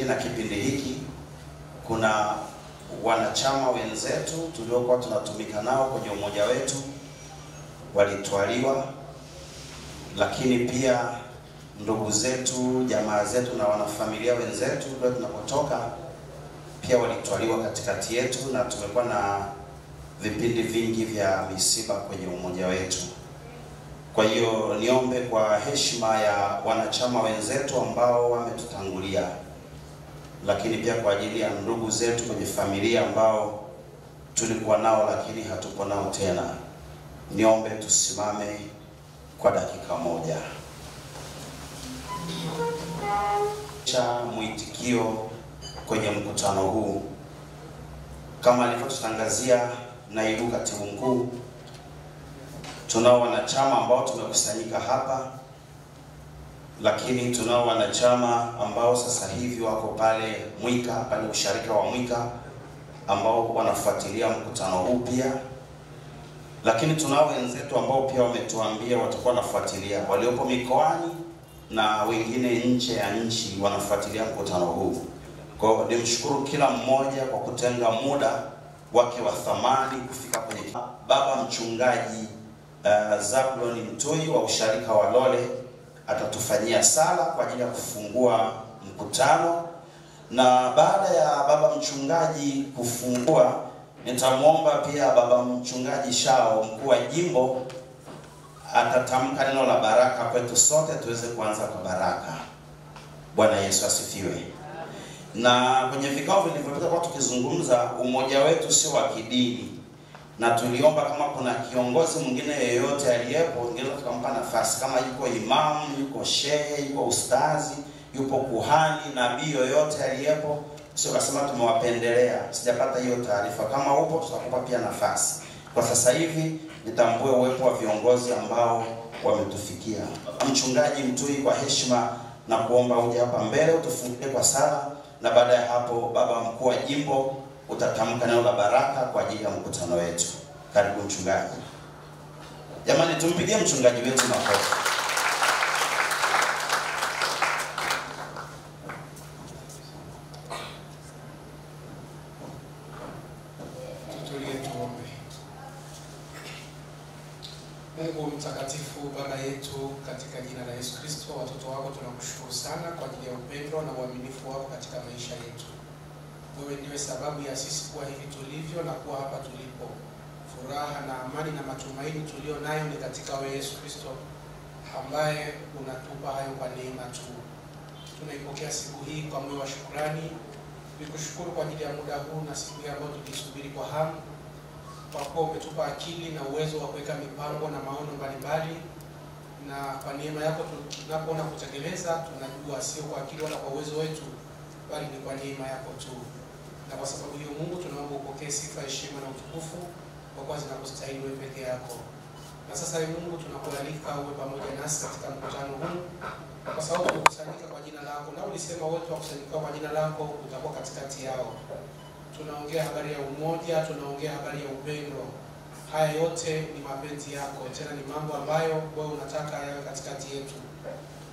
na kipindi hiki kuna wanachama wenzetu tuliokuwa tunatumika nao kwenye umoja wetu walitwaliwa, lakini pia ndugu zetu, jamaa zetu na wanafamilia wenzetu ndio tunapotoka pia walitwaliwa katikati yetu, na tumekuwa na vipindi vingi vya misiba kwenye umoja wetu. Kwa hiyo niombe kwa heshima ya wanachama wenzetu ambao wametutangulia, lakini pia kwa ajili ya ndugu zetu kwenye familia ambao tulikuwa nao lakini hatupo nao tena, niombe tusimame kwa dakika moja. Cha mwitikio kwenye mkutano huu, kama alivyotutangazia naibu katibu mkuu, tunao wanachama ambao tumekusanyika hapa, lakini tunao wanachama ambao sasa hivi wako pale Mwika, pale usharika wa Mwika, ambao wanafuatilia mkutano huu pia. Lakini tunao wenzetu ambao pia wametuambia watakuwa wanafuatilia, waliopo mikoani na wengine nje ya nchi wanafuatilia mkutano huu. Kwa hiyo nimshukuru kila mmoja kwa kutenga muda wake wa thamani kufika kwenye baba mchungaji Zablon Mtui wa usharika wa Lole atatufanyia sala kwa ajili ya kufungua mkutano, na baada ya baba mchungaji kufungua nitamwomba pia baba mchungaji Shao, mkuu wa jimbo, atatamka neno la baraka kwetu sote tuweze kuanza kwa baraka. Bwana Yesu asifiwe. Na kwenye vikao vilivyopita kwa tukizungumza umoja wetu sio wa kidini, na tuliomba kama kuna kiongozi mwingine yeyote aliyepo ungeweza tukampa nafasi, kama yuko imamu, yuko shehe, yuko ustazi, yupo kuhani, nabii yoyote aliyepo, sio kasema tumewapendelea. Sijapata hiyo taarifa. Kama upo tutakupa pia nafasi. Kwa sasa hivi nitambue uwepo wa viongozi ambao wametufikia. Mchungaji Mtui, kwa heshima na kuomba uje hapa mbele utufungulie kwa sala, na baada ya hapo baba mkuu wa jimbo utatamka neno la baraka kwa ajili ya mkutano wetu. Karibu mchungaji. Jamani, tumpigie mchungaji wetu makofi. Mungu mtakatifu, Baba yetu, katika jina la Yesu Kristo, watoto wako tunakushukuru sana kwa ajili ya upendo na uaminifu wako katika maisha yetu. Wewe ndiwe sababu ya sisi kuwa hivi tulivyo na kuwa hapa tulipo. Furaha na amani na matumaini tulio nayo ni katika wewe Yesu Kristo, ambaye unatupa hayo kwa neema tu. Tunaipokea siku hii kwa moyo wa shukrani. Nikushukuru kwa ajili ya muda huu na siku hii ambayo tulisubiri kwa hamu, kwa kuwa umetupa akili na uwezo wa kuweka mipango na maono mbalimbali, na kwa neema yako tunapoona kutekeleza tunajua sio kwa akili wala kwa uwezo wetu, bali ni kwa neema yako tu. Na kwa sababu hiyo Mungu tunaomba upokee sifa, heshima na utukufu, kwa kuwa zinakustahili wewe peke yako. Na sasa Mungu tunakualika uwe pamoja nasi katika mkutano huu, kwa sababu tumekusanyika kwa jina lako, na ulisema wote wakusanyika kwa jina lako utakuwa katikati yao. Tunaongea habari ya umoja, tunaongea habari ya upendo. Haya yote ni mapenzi yako, tena ni mambo ambayo wewe unataka yawe katikati yetu.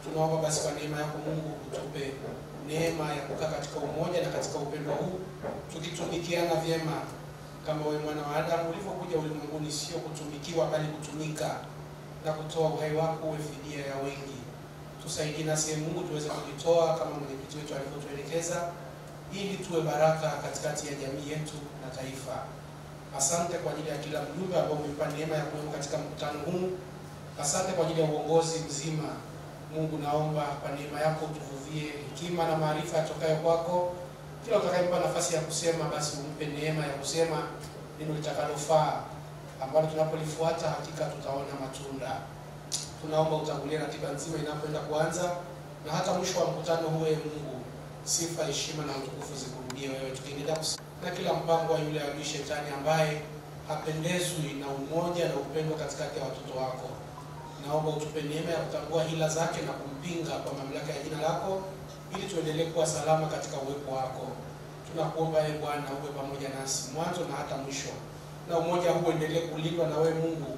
Tunaomba basi kwa neema yako Mungu utupe neema ya kukaa katika umoja na katika upendo huu, tukitumikiana vyema kama wewe mwana wa Adamu ulivyokuja ulimwenguni, sio kutumikiwa bali kutumika na kutoa uhai wako uwe fidia ya wengi. Tusaidie nasi Mungu tuweze kujitoa kama mwenyekiti wetu alivyotuelekeza, ili tuwe baraka katikati ya jamii yetu na taifa. Asante kwa ajili ya kila mjumbe ambao umempa neema ya kuwepo katika mkutano huu. Asante kwa ajili ya uongozi mzima. Mungu, naomba kwa neema yako tuvuvie hekima na maarifa yatokayo kwako. Kila utakayempa nafasi ya kusema, basi umpe neema ya kusema neno litakalofaa, ambalo tunapolifuata hakika tutaona matunda. Tunaomba utangulie ratiba nzima inapoenda kuanza, na hata mwisho wa mkutano huu Mungu, sifa, heshima na utukufu zikurudie wewe, tukiendelea na kila mpango wa yule adui shetani ambaye hapendezwi na umoja na upendo katikati ya watoto wako. Naomba utupe neema ya kutambua hila zake na kumpinga kwa mamlaka ya jina lako, ili tuendelee kuwa salama katika uwepo wako. Tunakuomba Bwana uwe pamoja nasi mwanzo na hata mwisho, na umoja huu uendelee kulindwa na wewe Mungu,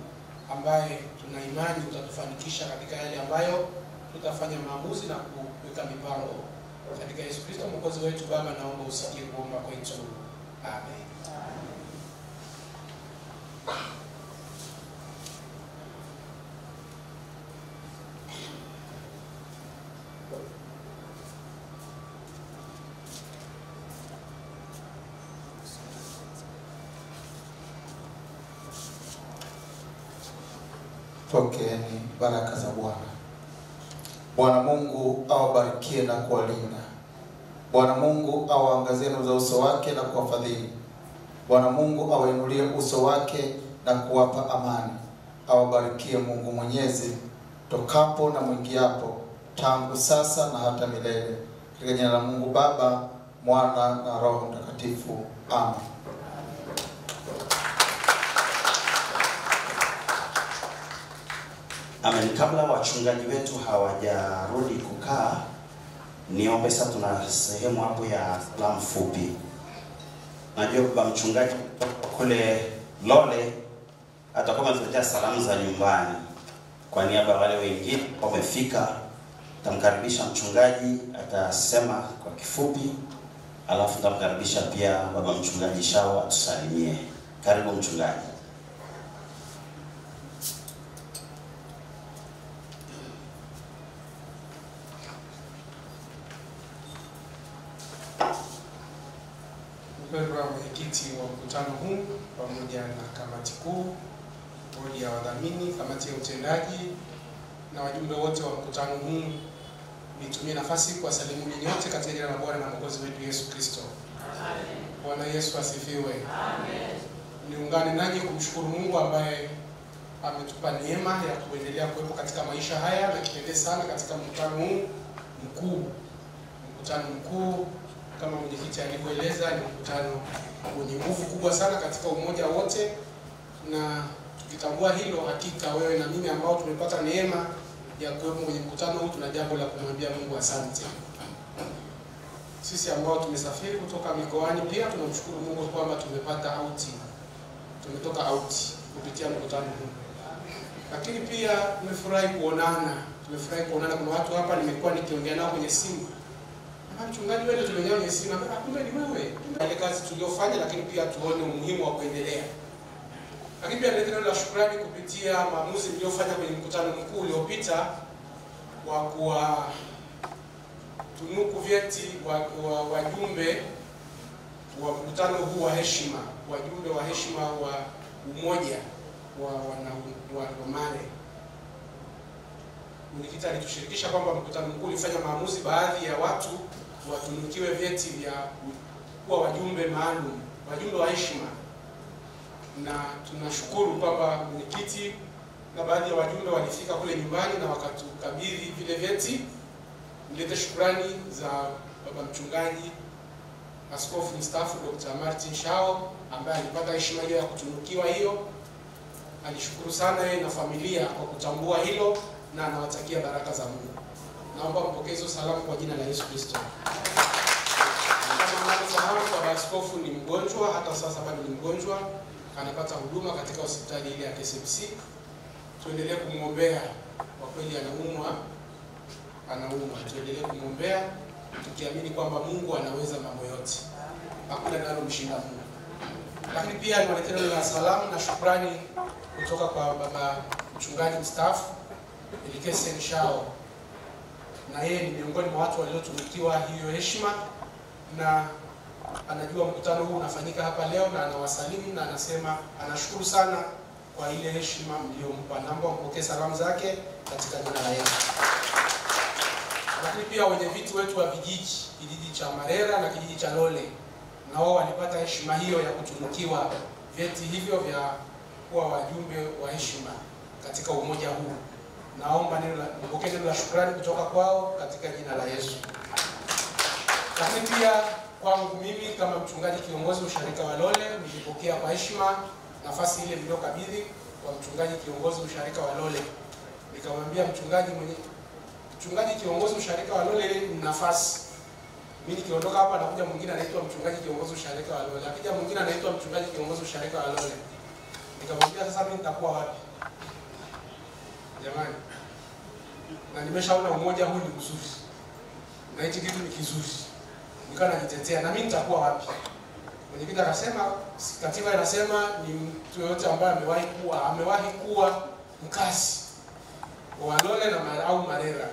ambaye tuna imani utatufanikisha katika yale ambayo tutafanya maamuzi na kuweka mipango. Katika Yesu Kristo Mwokozi wetu. Baba, naomba usikie kuomba kwetu. Amen. Pokeeni baraka za Bwana. Bwana Mungu awabarikie na kuwalinda. Bwana Mungu awaangazie nuru za uso wake na kuwafadhili. Bwana Mungu awainulie uso wake na kuwapa amani. Awabarikie Mungu Mwenyezi, tokapo na mwingiapo, tangu sasa na hata milele. Katika jina la Mungu Baba, Mwana na Roho Mtakatifu. Amen. Amen. Kabla wachungaji wetu hawajarudi kukaa, niombe sasa, tuna sehemu hapo ya salamu fupi. Najua baba mchungaji kule Lole atakuwa ametuletea salamu za nyumbani. Kwa niaba ya wale wengine wamefika, tamkaribisha mchungaji, atasema kwa kifupi, alafu tamkaribisha pia baba mchungaji Shao atusalimie. Karibu mchungaji. Mpendwa mwenyekiti wa mkutano huu pamoja na kamati kuu, bodi ya wadhamini, kamati ya utendaji na wajumbe wote wa mkutano huu, nitumie nafasi kuwasalimu nyote katika jina la Bwana na Mwokozi wetu Yesu Kristo. Amen. Bwana Yesu asifiwe. Amen. Niungane nanyi kumshukuru Mungu ambaye ametupa neema ya kuendelea kuwepo katika maisha haya, na kipekee sana katika mkutano huu mkuu. Mkutano mkuu kama mwenyekiti alivyoeleza, ni mkutano wenye nguvu kubwa sana katika umoja wote, na tukitambua hilo, hakika wewe na mimi ambao tumepata neema ya kuwepo kwenye mkutano huu, tuna jambo la kumwambia Mungu asante. Sisi ambao tumesafiri kutoka mikoani pia tunamshukuru Mungu kwamba tumepata tumetoka out kupitia mkutano huu. Lakini pia tumefurahi kuonana. Kuna watu hapa nimekuwa nikiongea nao kwenye simu, mchungaji wewe tumeongea kwenye simu, kumbe ni wewe. Ile kazi tuliyofanya, lakini pia tuone umuhimu wa kuendelea. Lakini pia ndio la shukrani kupitia maamuzi mliofanya kwenye mkutano mkuu uliopita wa kuwa tunuku vyeti wa wajumbe wa mkutano huu wa heshima, wajumbe wa heshima wa umoja wa Romane. Mwenyekiti alitushirikisha kwamba mkutano mkuu ulifanya maamuzi baadhi ya watu watunukiwe vyeti vya kuwa wajumbe maalum, wajumbe wa heshima. Na tunashukuru kwamba mwenyekiti na baadhi ya wajumbe walifika kule nyumbani na wakatukabidhi vile vyeti. Nilete shukrani za baba mchungaji Askofu mstaafu Dr. Martin Shao ambaye alipata heshima hiyo ya kutunukiwa hiyo. Alishukuru sana yeye na familia kwa kutambua hilo, na anawatakia baraka za Mungu. Naomba mpokee hizo salamu kwa jina la Yesu Kristo. Kama mnafahamu, baba askofu ni mgonjwa, hata sasa bado ni mgonjwa, anapata huduma katika hospitali ile ya KCMC. Tuendelee kumwombea, kwa kweli anaumwa. Tuendelee kumwombea tukiamini kwamba Mungu anaweza mambo yote. Hakuna linalomshinda Mungu. Lakini pia niwaletea neno la salamu na shukrani kutoka kwa baba mchungaji mstaafu Elikesen Shao. Na yeye ni miongoni mwa watu waliotunukiwa hiyo heshima, na anajua mkutano huu unafanyika hapa leo, na anawasalimu na anasema anashukuru sana kwa ile heshima mliompa. Naomba mpokee salamu zake katika jina la Yesu. Lakini pia wenye viti wetu wa kijiji cha Marera na kijiji cha Lole, na wao walipata heshima hiyo ya kutunukiwa vyeti hivyo vya kuwa wajumbe wa heshima katika umoja huu. Naomba mpokee neno la shukrani kutoka kwao katika jina la Yesu. Lakini pia kwangu mimi kama mchungaji kiongozi usharika wa Lole, nilipokea kwa heshima nafasi ile niliyokabidhi kwa mchungaji kiongozi usharika wa Lole. Nikamwambia mchungaji kiongozi usharika wa Lole ni nafasi. Mimi nikiondoka hapa anakuja mwingine anaitwa mchungaji kiongozi usharika wa Lole. Akija mwingine anaitwa mchungaji kiongozi usharika wa Lole. Nikamwambia sasa mimi nitakuwa wapi? Jamani. Na nimeshaona umoja huu ni mzuri. na hichi kitu ni kizuri. Nikawa najitetea na mimi nitakuwa wapi? Mwenyekiti akasema katiba inasema ni mtu yote ambaye amewahi kuwa mkazi wa Walole na au Marera.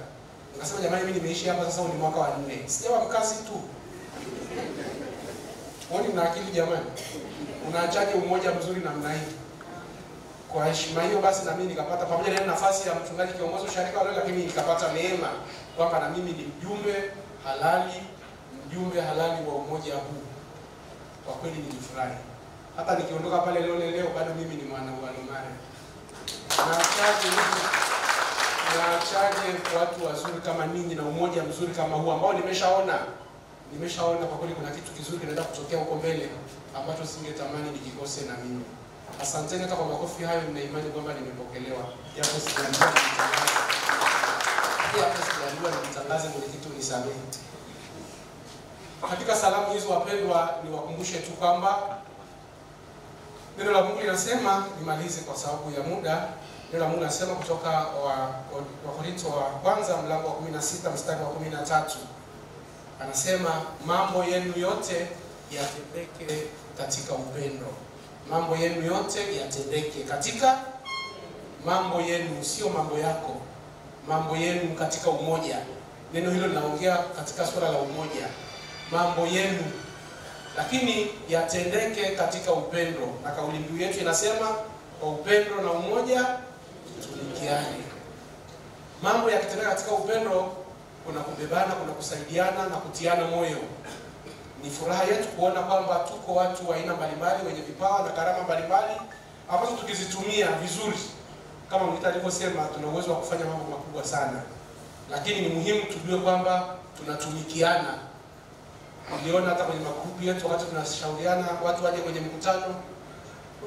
Nikasema jamani, mimi nimeishi hapa sasa ni mwaka wa 4. Sijawa mkazi tu. Woni mna akili jamani. Unaachaje umoja mzuri namna hii? Kwa heshima hiyo basi na mimi nikapata pamoja na nafasi ya mchungaji kiongozi usharika wa Walole, lakini nikapata neema kwamba na mimi ni mjumbe halali wa umoja huu. Kwa kweli nilifurahi. Hata nikiondoka pale leo bado mimi ni mwana wa Lomare. Naachaje watu wazuri kama ninyi na umoja mzuri kama huu ambao nimeshaona kwa kweli kuna kitu kizuri kinaenda kutokea huko mbele ambacho singetamani nikikose na mimi. Asanteni hata kwa makofi hayo, nina imani kwamba nimepokelewa. Japo sijaliwa nitangaze mwenyekiti unisamehe. Katika salamu hizo wapendwa, niwakumbushe tu kwamba neno la Mungu linasema, nimalize kwa sababu ya muda. Neno la Mungu linasema kutoka Wakorintho wa kwanza mlango wa 16 mstari wa 13. Anasema mambo yenu yote yatendeke katika upendo. Mambo yenu yote yatendeke katika mambo yenu, sio mambo yako. Mambo yenu katika umoja. Neno hilo linaongea katika swala la umoja. Mambo yenu lakini yatendeke katika upendo, na kauli mbiu yetu inasema kwa upendo na umoja tutumikiane. Mambo yakitendeka katika upendo, kuna kubebana, kuna kusaidiana na kutiana moyo. Ni furaha yetu kuona kwamba tuko watu wa aina mbalimbali wenye vipawa na karama mbalimbali ambazo tukizitumia vizuri, kama mtu alivyosema, tuna uwezo wa kufanya mambo makubwa sana. Lakini ni muhimu tujue kwamba tunatumikiana. Niliona hata kwenye magrupu yetu wakati tunashauriana watu waje kwenye mkutano,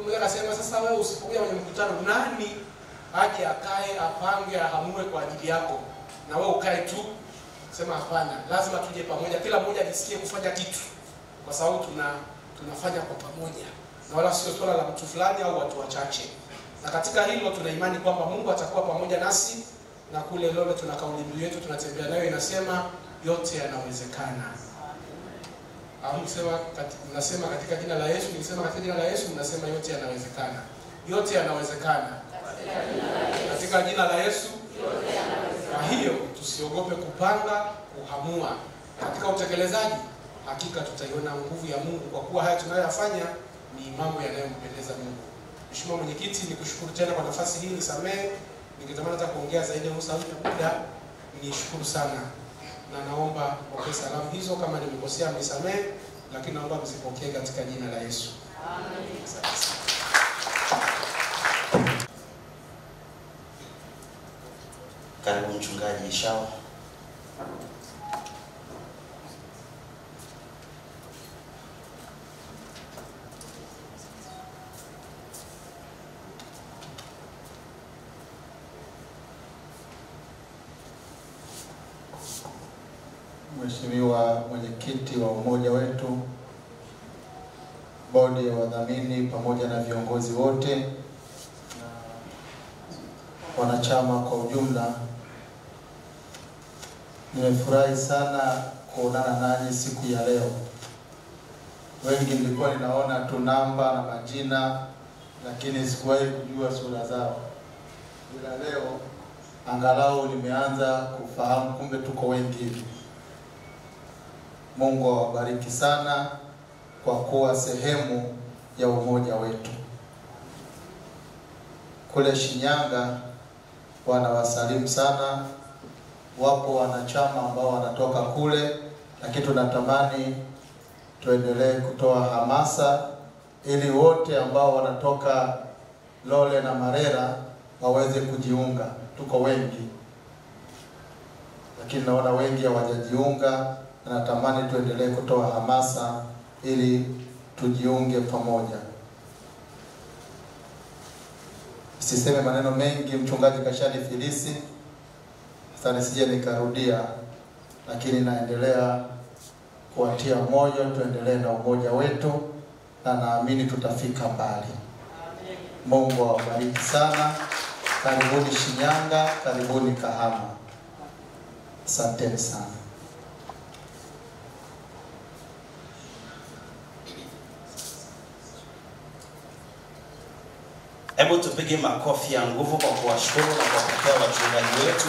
mmoja akasema sasa wewe usipokuja kwenye mkutano nani aje akae apange ahamue kwa ajili yako na wewe ukae tu? Sema hapana, lazima tuje pamoja, kila mmoja ajisikie kufanya kitu, kwa sababu tunafanya kwa pamoja na wala sio swala la mtu fulani au watu wachache. Na katika hilo tuna imani kwamba Mungu atakuwa pamoja nasi, na kule Lole tuna kauli mbiu yetu tunatembea nayo inasema yote yanawezekana. Mnasema katika jina la Yesu, nilisema katika jina la Yesu, mnasema yote yanawezekana. Yote yanawezekana. Katika jina la Yesu. Kwa hiyo tusiogope kupanga, kuhamua. Katika utekelezaji hakika tutaiona nguvu ya Mungu, kwa kuwa haya tunayoyafanya ni mambo yanayompendeza Mungu. Mheshimiwa Mwenyekiti, nikushukuru tena kwa nafasi hii, nisamehe. Ningetamani hata kuongea zaidi ya muda. Nishukuru sana. Na naomba mpokee salamu hizo, kama nimekosea mnisamehe, lakini naomba mzipokee katika jina la Yesu. Amen. Karibu mchungaji Ishao. Mheshimiwa mwenyekiti wa umoja wetu, bodi ya wadhamini pamoja na viongozi wote na wanachama kwa ujumla, nimefurahi sana kuonana nanyi siku ya leo. Wengi nilikuwa ninaona tu namba na majina, lakini sikuwahi kujua sura zao. Ila leo angalau nimeanza kufahamu kumbe tuko wengi hivi. Mungu awabariki sana kwa kuwa sehemu ya umoja wetu. Kule Shinyanga wanawasalimu sana. Wapo wanachama ambao wanatoka kule, lakini tunatamani tuendelee kutoa hamasa ili wote ambao wanatoka Lole na Marera waweze kujiunga. Tuko wengi, lakini naona wengi hawajajiunga. Natamani tuendelee kutoa hamasa ili tujiunge pamoja. Siseme maneno mengi, mchungaji kashani filisi, sasa nisije nikarudia, lakini naendelea kuwatia moyo, tuendelee na umoja wetu na naamini tutafika mbali. Mungu awabariki sana. Karibuni Shinyanga, karibuni Kahama. Asanteni sana. Hebu tupige makofi ya nguvu kwa kuwashukuru na kuwapokea wachungaji wetu.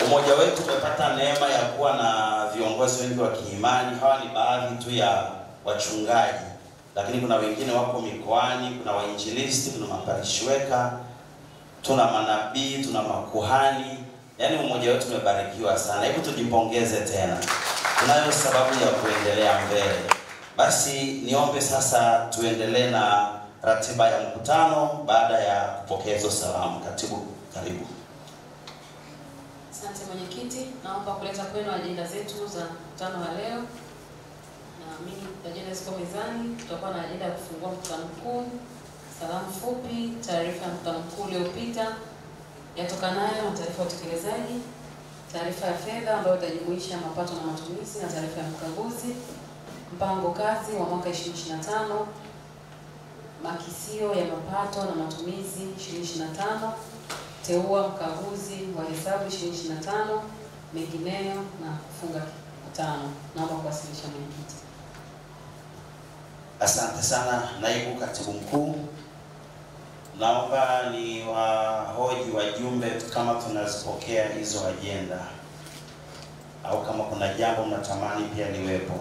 Umoja wetu umepata neema ya kuwa na viongozi wengi wa kiimani. Hawa ni baadhi tu ya wachungaji, lakini kuna wengine wako mikoani, kuna wainjilisti, kuna maparishweka, tuna manabii, tuna makuhani. Yaani umoja wetu umebarikiwa sana. Hebu tujipongeze tena. Tunayo sababu ya kuendelea mbele. Basi niombe sasa tuendelee na ratiba ya mkutano baada ya kupokea hizo salamu. Katibu, karibu. Asante mwenyekiti, naomba kuleta kwenu ajenda zetu za mkutano wa leo. Na mimi ajenda ziko mezani. Tutakuwa na ajenda ya kufungua mkutano mkuu, salamu fupi, taarifa ya mkutano mkuu uliopita yatokanayo na taarifa ya utekelezaji, taarifa ya fedha ambayo itajumuisha mapato na matumizi na taarifa ya mkaguzi, mpango kazi wa mwaka 2025, makisio ya mapato na matumizi 2025, teua mkaguzi wa hesabu 2025, mengineyo na kufunga mkutano. Naomba kuwasilisha mwenyekiti. Asante sana naibu katibu mkuu. Naomba ni wahoji wajumbe kama tunazipokea hizo ajenda, au kama kuna jambo mnatamani pia liwepo.